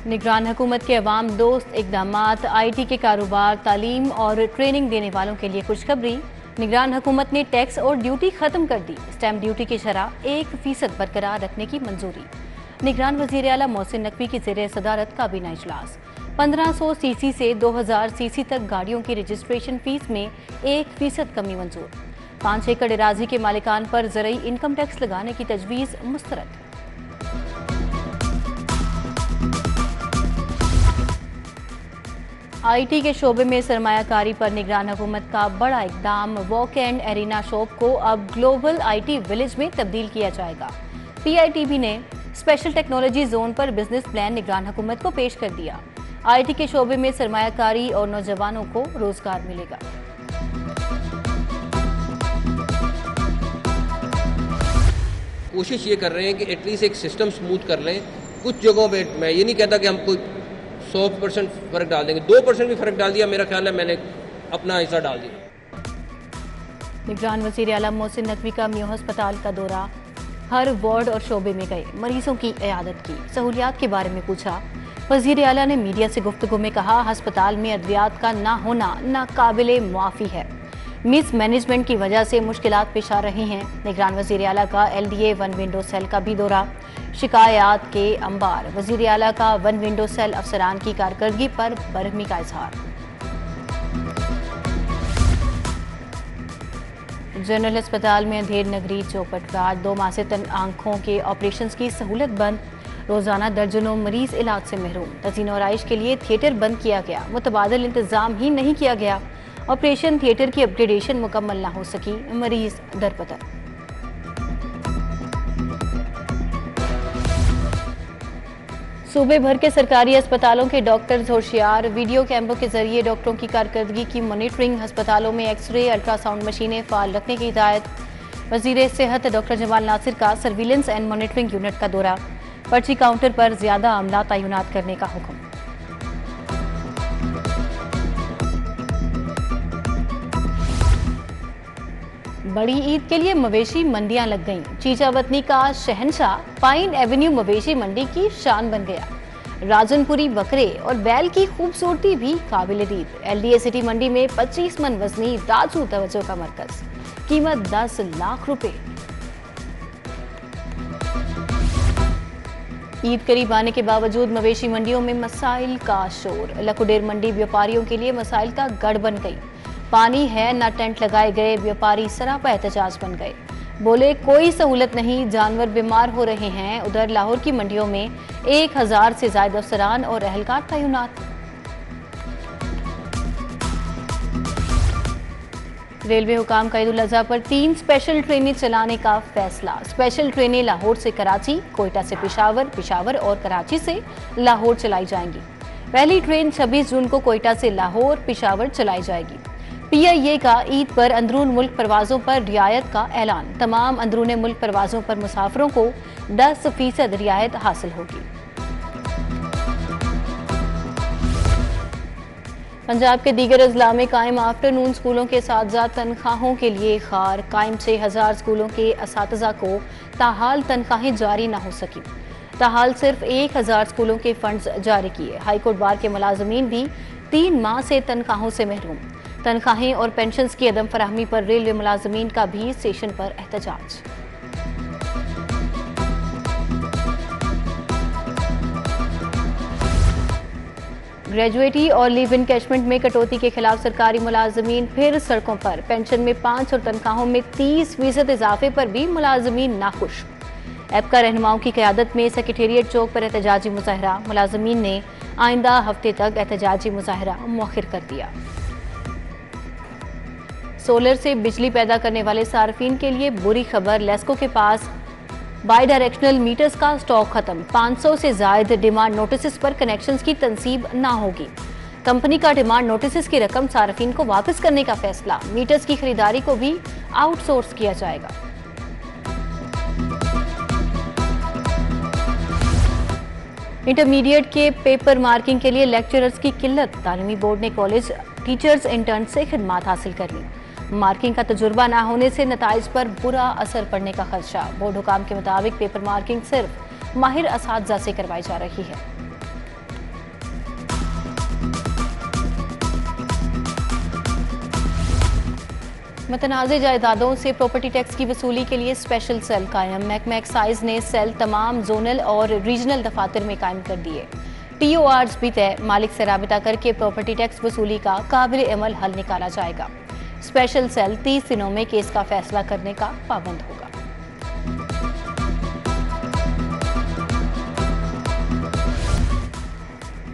निगरान हुकूमत के अवाम दोस्त इक़दामात, IT के कारोबार, तालीम और ट्रेनिंग देने वालों के लिए खुशखबरी। निगरान हुकूमत ने टैक्स और ड्यूटी खत्म कर दी। स्टैम्प ड्यूटी की शरह 1% बरकरार रखने की मंजूरी। निगरान वज़ीर आला मोहसिन नकवी की ज़ेर सदारत काबीना इजलास। 1500 सीसी से 2000 सीसी तक गाड़ियों की रजिस्ट्रेशन फीस में 1% कमी मंजूर। 5 एकड़ अराजी के मालिकान पर ज़रई इनकम टैक्स लगाने की तजवीज़ मुस्तरद। IT के शोबे में सरमायाकारी पर निगरान हुकूमत का बड़ा इकदाम। वॉक एंड एरिना शॉप को अब ग्लोबल IT विलेज में तब्दील किया जाएगा। PITB ने स्पेशल टेक्नोलॉजी जोन पर बिजनेस प्लान निगरान हुकूमत को पेश कर दिया। IT के शोबे में सरमायाकारी और नौजवानों को रोजगार मिलेगा। कोशिश ये कर रहे हैं कि एटलीस्ट एक सिस्टम स्मूथ कर लें। कुछ जगहों पे मैं ये नहीं कहता कि हम कोई 100% फ़र्क डाल देंगे, 2% भी फ़र्क डाल दिया, मेरा ख्याल है मैंने अपना हिस्सा डाल दिया। निगरान वज़ीर आला मोहसिन नकवी का मियो अस्पताल का दौरा। हर वार्ड और शोबे में गए, मरीजों की इयादत की, सहूलियात के बारे में पूछा। वज़ीर आला ने मीडिया से गुफ्तगू में कहा, अस्पताल में अद्वियात का ना होना नाकाबिले मुआफ़ी है। मिस मैनेजमेंट की वजह से मुश्किलात पेश आ रही हैं। निगरान वज़ीर आला का LDA 1 विंडो सेल का भी दौरा। शिकायत के अंबार। वज़ीर आला का 1 विंडो सेल अफसरान की कारकर्दगी पर बरहमी का इजहार। जनरल अस्पताल में अंधेर नगरी चौपटघाट। 2 माह से आंखों के ऑपरेशन की सहूलत बंद। रोजाना दर्जनों मरीज इलाज से महरूम। तज़ीन और आइश के लिए थिएटर बंद किया गया। मुतबादिल इंतजाम ही नहीं किया गया। ऑपरेशन थिएटर की अपग्रेडेशन मुकम्मल ना हो सकी। मरीज दरपदर। सूबे भर के सरकारी अस्पतालों के डॉक्टर्स होशियार। वीडियो कैमरों के जरिए डॉक्टरों की कारकर्दगी की मॉनिटरिंग। अस्पतालों में एक्सरे अल्ट्रासाउंड मशीनें फाल रखने की हिदायत। वज़ीर सेहत डॉक्टर जमाल नासिर का सर्विलेंस एंड मॉनिटरिंग यूनिट का दौरा। पर्ची काउंटर पर ज्यादा अमला तैनात करने का हुक्म। बड़ी ईद के लिए मवेशी मंडियां लग गईं। चीचावतनी का शहंशाह पाइन एवेन्यू मवेशी मंडी की शान बन गया। राजनपुरी बकरे और बैल की खूबसूरती भी काबिल दीद। LDA सिटी मंडी में 25 मन वजनी राजू तवज्जो का मरकज। कीमत 10 लाख रुपए। ईद करीब आने के बावजूद मवेशी मंडियों में मसाइल का शोर। लकुडेर मंडी व्यापारियों के लिए मसाइल का गढ़ बन गई। पानी है ना टेंट लगाए गए। व्यापारी सरापा एहतजाज बन गए। बोले कोई सहूलत नहीं, जानवर बीमार हो रहे हैं। उधर लाहौर की मंडियों में 1000 से ज्यादा अफसरान और अहलकार तैनात। रेलवे हुकाम का ईद उल अजहा पर 3 स्पेशल ट्रेनें चलाने का फैसला। स्पेशल ट्रेनें लाहौर से कराची, कोयटा से पेशावर, पेशावर और कराची से लाहौर चलाई जाएंगी। पहली ट्रेन 26 जून को कोयटा से लाहौर, पेशावर चलाई जाएगी। PIA का ईद पर अंदरून मुल्क परवाजों पर रियायत का ऐलान। तमाम अंदरून मुल्क परवाजों पर मुसाफिरों को 10% रियायत हासिल होगी। पंजाब के दीगर अजला में कायम आफ्टरनून स्कूलों के असातिज़ा तनख्वाहों के लिए खार। कायम 6000 स्कूलों के असातिज़ा को ताहाल तनख्वाहें जारी न हो सकी। ताहाल सिर्फ 1000 स्कूलों के फंड्स जारी किए। हाईकोर्ट बार के मुलाजमीन भी 3 माह से तनख्वाहों से महरूम। तनख्वाहें और पेंशन की अदम फराहमी पर रेलवे मुलाजमीन का भी स्टेशन पर एहतजाज। ग्रेजुएटी और लीव इनकैशमेंट में कटौती के खिलाफ सरकारी मुलाजमीन फिर सड़कों पर। पेंशन में 5 और तनख्वाहों में 30% इजाफे पर भी मुलाजमीन नाखुश। एपका रहनुमाओं की क़यादत में सेक्रेटेरिएट चौक पर एहतजाजी मुजाहरा। मुलाजमीन ने आइंदा हफ्ते तक एहतजाजी मुजाहरा मौखिर कर दिया। सोलर से बिजली पैदा करने वाले सार्फिन के लिए बुरी खबर। लेस्को के पास बाई डायरेक्शनल मीटर्स का स्टॉक खत्म। 500 से ज्यादा डिमांड नोटिस पर कनेक्शंस की तनसीब ना होगी। कंपनी का डिमांड नोटिस की रकम सार्फिन को वापस करने का फैसला। मीटर्स की खरीदारी को भी आउटसोर्स किया जाएगा। इंटरमीडिएट के पेपर मार्किंग के लिए लेक्चरर्स की किल्लत। तालीमी बोर्ड ने कॉलेज टीचर्स इंटर्न से खिदमात हासिल कर ली। मार्किंग का तजुर्बा ना होने से नताइज पर बुरा असर पड़ने का खदशा। बोर्ड हुकाम के मुताबिक पेपर मार्किंग सिर्फ माहिर असातिज़ा से करवाई जा रही है। मुतनाज़ जायदादों से प्रॉपर्टी टैक्स की वसूली के लिए स्पेशल सेल कायम। महकमा एक्साइज ने सेल तमाम जोनल और रीजनल दफातर में कायम कर दिए। TORs भी तय, मालिक से राबिता करके प्रॉपर्टी टैक्स वसूली का काबिल अमल हल निकाला जाएगा। स्पेशल सेल 30 दिनों में केस का फैसला करने का पाबंद होगा।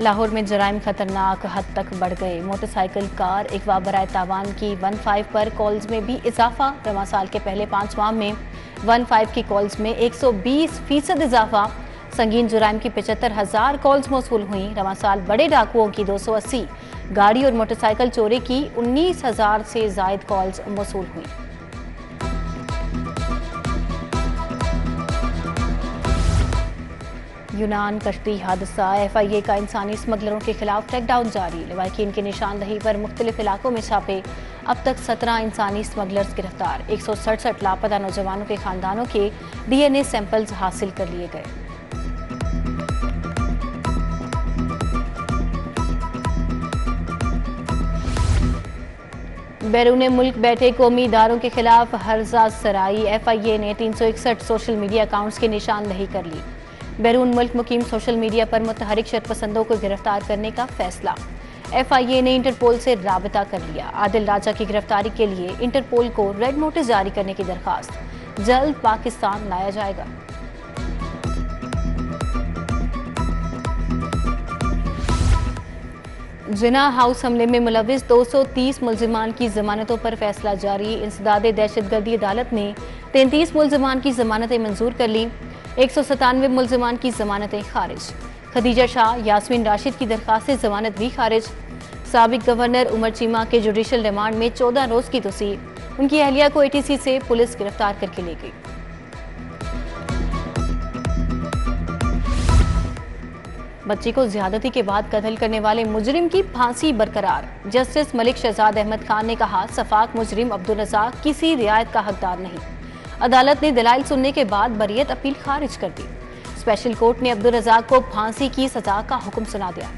लाहौर में जराइम खतरनाक हद तक बढ़ गए। मोटरसाइकिल, कार, अगवा बराए तावान की 15 पर कॉल्स में भी इजाफा। रवा साल के पहले 5 माह में 15 की कॉल्स में 120% इजाफा। संगीन जुराइम की 75,000 कॉल्स मौसूल हुई। रवा साल बड़े डाकुओं की 280, गाड़ी और मोटरसाइकिल चोरी की 19,000 से जायद कॉल्स मौसूल हुई। यूनान कश्ती हादसा, FIA का इंसानी स्मगलरों के खिलाफ क्रैकडाउन जारी। लवाकिन की निशानदही पर मुख्तलिफ इलाकों में छापे। अब तक 17 इंसानी स्मगलर्स गिरफ्तार। 167 लापता नौजवानों के खानदानों के DNA सैंपल्स हासिल कर लिए गए। बैरून मुल्क बैठे कौमी इदारों के खिलाफ हर्जा सराई। FIA ने 361 सोशल मीडिया अकाउंट्स की निशानदही कर ली। बैरून मुल्क मुकीम सोशल मीडिया पर मुतहरिक शरपसंदों को गिरफ्तार करने का फैसला। FIA ने इंटरपोल से राबता कर लिया। आदिल राजा की गिरफ्तारी के लिए इंटरपोल को रेड नोटिस जारी करने की दरखास्त। जल्द पाकिस्तान लाया जाएगा। जिना हाउस हमले में मुलविस 230 मुल्जिमान की जमानतों पर फैसला जारी। इंसदादे दहशतगर्दी अदालत ने 33 मुल्जिमान की जमानतें मंजूर कर ली। 197 मुल्जिमान की जमानतें खारिज। खदीजा शाह, यास्मीन राशिद की दरखास्त जमानत भी खारिज। साबिक गवर्नर उमर चीमा के जुडिशल रिमांड में 14 रोज की तोसी। उनकी अहलिया को ATC से पुलिस गिरफ्तार करके ले गई। बच्ची को ज्यादती के बाद कत्ल करने वाले मुजरिम की फांसी बरकरार। जस्टिस मलिक शहजाद अहमद खान ने कहा, सफाक मुजरिम अब्दुल रज़ाक किसी रियायत का हकदार नहीं। अदालत ने दलाइल सुनने के बाद बरियत अपील खारिज कर दी। स्पेशल कोर्ट ने अब्दुल रज़ाक को फांसी की सजा का हुक्म सुना दिया।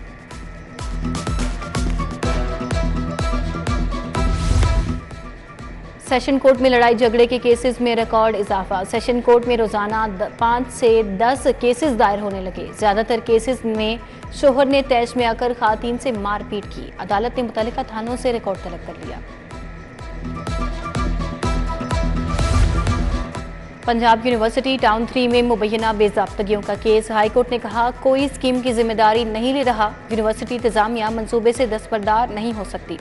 सेशन कोर्ट में लड़ाई झगड़े के केसेस में रिकॉर्ड इजाफा। सेशन कोर्ट में रोजाना 5 से 10 केसेस दायर होने लगे। ज्यादातर केसेस में शोहर ने तैश में आकर खातून से मारपीट की। अदालत ने मुतल्लिका थानों से रिकॉर्ड तलब कर लिया। पंजाब यूनिवर्सिटी टाउन 3 में मुबैना बेज़ाब्तगियों का केस। हाईकोर्ट ने कहा, कोई स्कीम की जिम्मेदारी नहीं ले रहा। यूनिवर्सिटी इंतजामिया मंसूबे से दस्तबरदार नहीं हो सकती।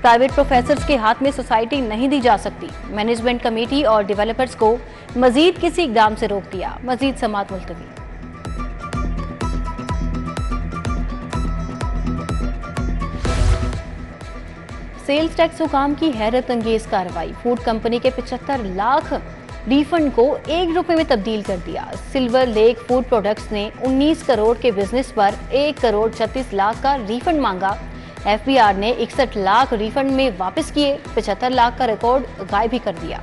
प्राइवेट प्रोफेसर्स के हाथ में सोसाइटी नहीं दी जा सकती। मैनेजमेंट कमेटी और डेवलपर्स को मजीद किसी इकदाम से रोक दिया। मजीद समाअत मुलतवी। सेल्स टैक्स हुकाम की हैरत अंगेज कार्रवाई। फूड कंपनी के 75 लाख रिफंड को 1 रुपए में तब्दील कर दिया। सिल्वर लेक फूड प्रोडक्ट्स ने 19 करोड़ के बिजनेस पर 1 करोड़ 36 लाख का रिफंड मांगा। FBR ने 61 लाख रिफंड में वापस किए। 75 लाख का रिकॉर्ड गायब भी कर दिया।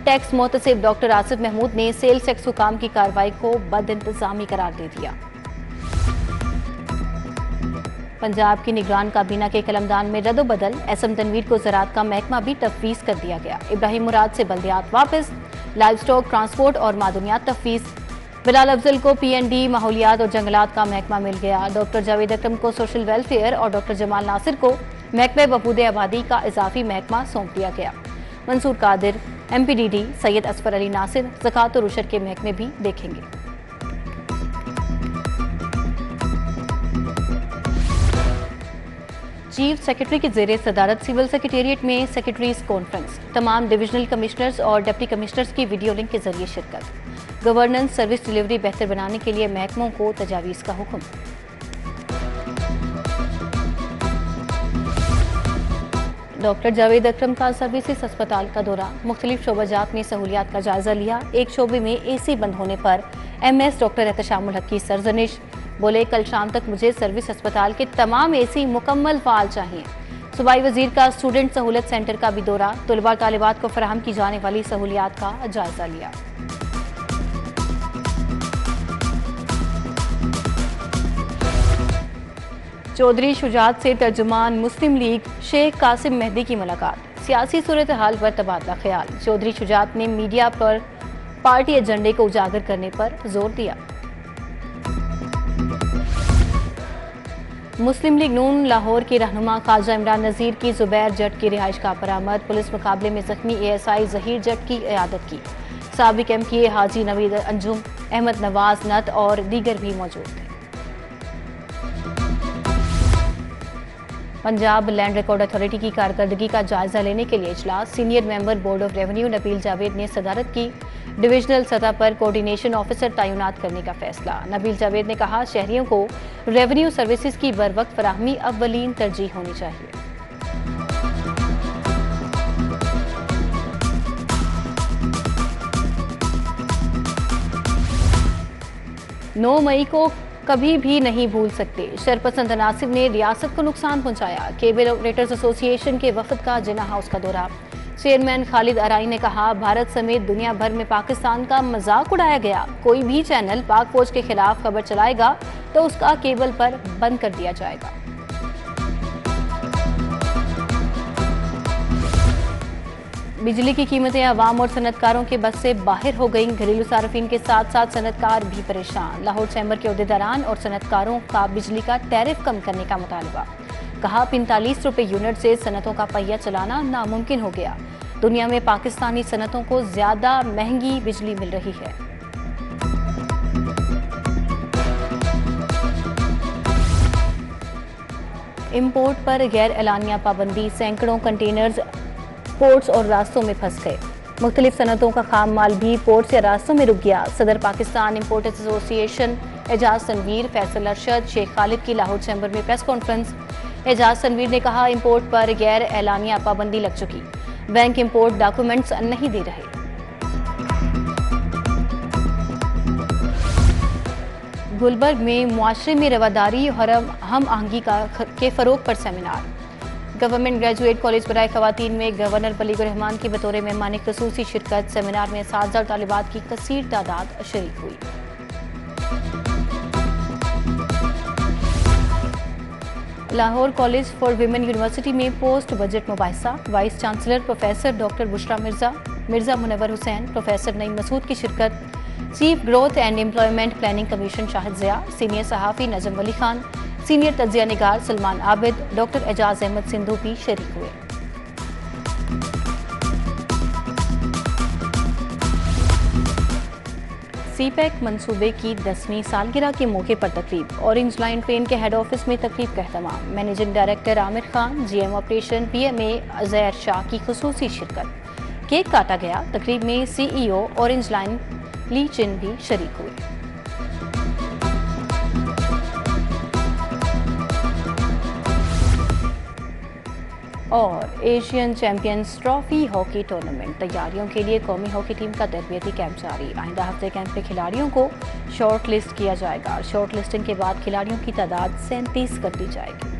टैक्स मोहतसिब डॉक्टर आसिफ महमूद ने सेल्स टैक्स हुकाम की कार्रवाई को बदइंतजामी करार दे दिया। पंजाब की निगरान काबीना के कलमदान में रद्दोबदल। SM तनवीर को ज़राअत का महकमा भी तफवीज़ कर दिया गया। इब्राहिम मुराद से बल्दियात वापस। लाइव स्टॉक, ट्रांसपोर्ट और मादनियात तफवीज़। बिलाल अफजल को PND, माहौलियात और जंगलात का महकमा मिल गया। डॉक्टर जावेद अकरम को सोशल वेलफेयर और डॉक्टर जमाल नासिर को महकमे बहबूद आबादी का इजाफी महकमा सौंप दिया गया। मंसूर कादिर MPDD, सैयद असफर अली नासिर ज़कात और उशर के महकमे भी देखेंगे। चीफ सेक्रेटरी की ज़ेरे सदारत सिविल सेक्रेटेरिएट में सेक्रेटरीज कॉन्फ्रेंस। तमाम डिविजनल कमिश्नर्स और डिप्टी कमिश्नर्स की वीडियो लिंक के जरिए शिरकत। गवर्नेंस सर्विस डिलीवरी बेहतर बनाने के लिए महकमों को तजावीज़ का हुक्म। डॉक्टर जावेद अकरम का सर्विसेज अस्पताल का दौरा। मुख्तलिफ शोबाजात में सहूलियात का जायजा लिया। एक शोबे में AC बंद होने पर MS डॉक्टर एहतशामुल हक की सरजनिश। बोले, कल शाम तक मुझे सर्विस अस्पताल के तमाम AC मुकम्मल फाल चाहिए। सूबाई वजीर का स्टूडेंट सहूलत सेंटर का भी दौरा। तलबा तालिबात को फराहम की जाने वाली सहूलियात का जायजा लिया। चौधरी शुजात से तर्जुमान मुस्लिम लीग शेख कासिम मेहदी की मुलाकात। सियासी सूरत हाल पर तबादला ख्याल। चौधरी शुजात ने मीडिया पर पार्टी एजेंडे को उजागर करने पर जोर दिया। मुस्लिम लीग नून लाहौर के रहनुमा ख्वाजा इमरान नज़ीर की जुबैर जट की रिहाइश का बरामद। पुलिस मुकाबले में जख्मी ASI जहीर जट की क़यादत की। साबिक MPA हाजी नवीद अंजुम, अहमद नवाज नत और दीगर भी मौजूद थे। पंजाब लैंड रिकॉर्ड अथॉरिटी की कारकर्दगी का जायजा लेने के लिए इजलास। Senior member board of revenue Nabeel Javed ने सदारत की। डिविजनल सतह पर कोऑर्डिनेशन ऑफिसर तैनात करने का फैसला। नबील जावेद ने कहा, शहरियों को रेवेन्यू सर्विसेज की बरवक्त फराहमी अव्वलीन तरजीह होनी चाहिए। 9 मई को कभी भी नहीं भूल सकते। शरपसंद अनासिब ने रियासत को नुकसान पहुंचाया। केबल ऑपरेटर्स एसोसिएशन के वफद का जिन्ना हाउस का दौरा। चेयरमैन खालिद अराई ने कहा, भारत समेत दुनिया भर में पाकिस्तान का मजाक उड़ाया गया। कोई भी चैनल पाक फौज के खिलाफ खबर चलाएगा तो उसका केबल पर बंद कर दिया जाएगा। बिजली की कीमतें अवाम और सनतकारों के बस से बाहर हो गईं। घरेलू सार्फिन के साथ साथ सनतकार भी परेशान। लाहौर चैम्बर के अहदेदारान और सनतकारों का बिजली का टैरिफ कम करने का मुतालबा। कहा, 45 रुपए यूनिट से सनतों का पहिया चलाना नामुमकिन हो गया। दुनिया में पाकिस्तानी सनतों को ज्यादा महंगी बिजली मिल रही है। इंपोर्ट पर गैर एलानिया पाबंदी। सैकड़ों कंटेनर्स पोर्ट्स और रास्तों में फंस गए। मुख्तलिफ सनतों का खाम माल भी पोर्ट्स या रास्तों में रुक गया। सदर पाकिस्तान इंपोर्टर्स एसोसिएशन एजाज तनवीर, फैसल अरशद, शेख खालिद की लाहौर चैम्बर में प्रेस कॉन्फ्रेंस। एजाज तनवीर ने कहा, इंपोर्ट पर गैर एलानिया पाबंदी लग चुकी। बैंक इंपोर्ट डॉक्यूमेंट्स नहीं दे रहे। गुलबर्ग में मुआशरे में रवादारी और हम आहंगी के फरोग पर सेमिनार। गवर्नमेंट ग्रेजुएट कॉलेज बराए खवातीन में गवर्नर बलीगुर रहमान की बतौर मेहमान खसूसी शिरकत। सेमिनार में 7,000 तालिबात की कसीर तादाद शरीक हुई। Lahore College for Women University में पोस्ट बजट मुबाहिसा। Vice chancellor professor doctor Bushra Mirza Munawwar Hussain, professor Naeem Masood की शिरकत। Chief growth and employment planning commission Shahid Zia, senior सहाफ़ी नजम वली खान, सीनियर तज्जिया निगार सलमान आबिद, डॉक्टर एजाज अहमद सिंधु भी शरीक हुए। CPEC मंसूबे की 10वीं सालगिरह के मौके पर तकरीब। ऑरेंज लाइन ट्रेन के हेड ऑफिस में तकरीब का एहतमाम। Managing director Aamir Khan, GM operation PMA Uzair Shah की खुसूसी शिरकत। केक काटा गया। तकरीब में CEO Orange Line Li Chin भी शरीक हुए। और Asian Champions Trophy hockey tournament तैयारियों के लिए कौमी हॉकी टीम का तरबियती कैंप जारी। आइंदा हफ्ते कैंप में खिलाड़ियों को शॉर्ट लिस्ट किया जाएगा। शॉर्ट लिस्टिंग के बाद खिलाड़ियों की तादाद 37 कर दी जाएगी।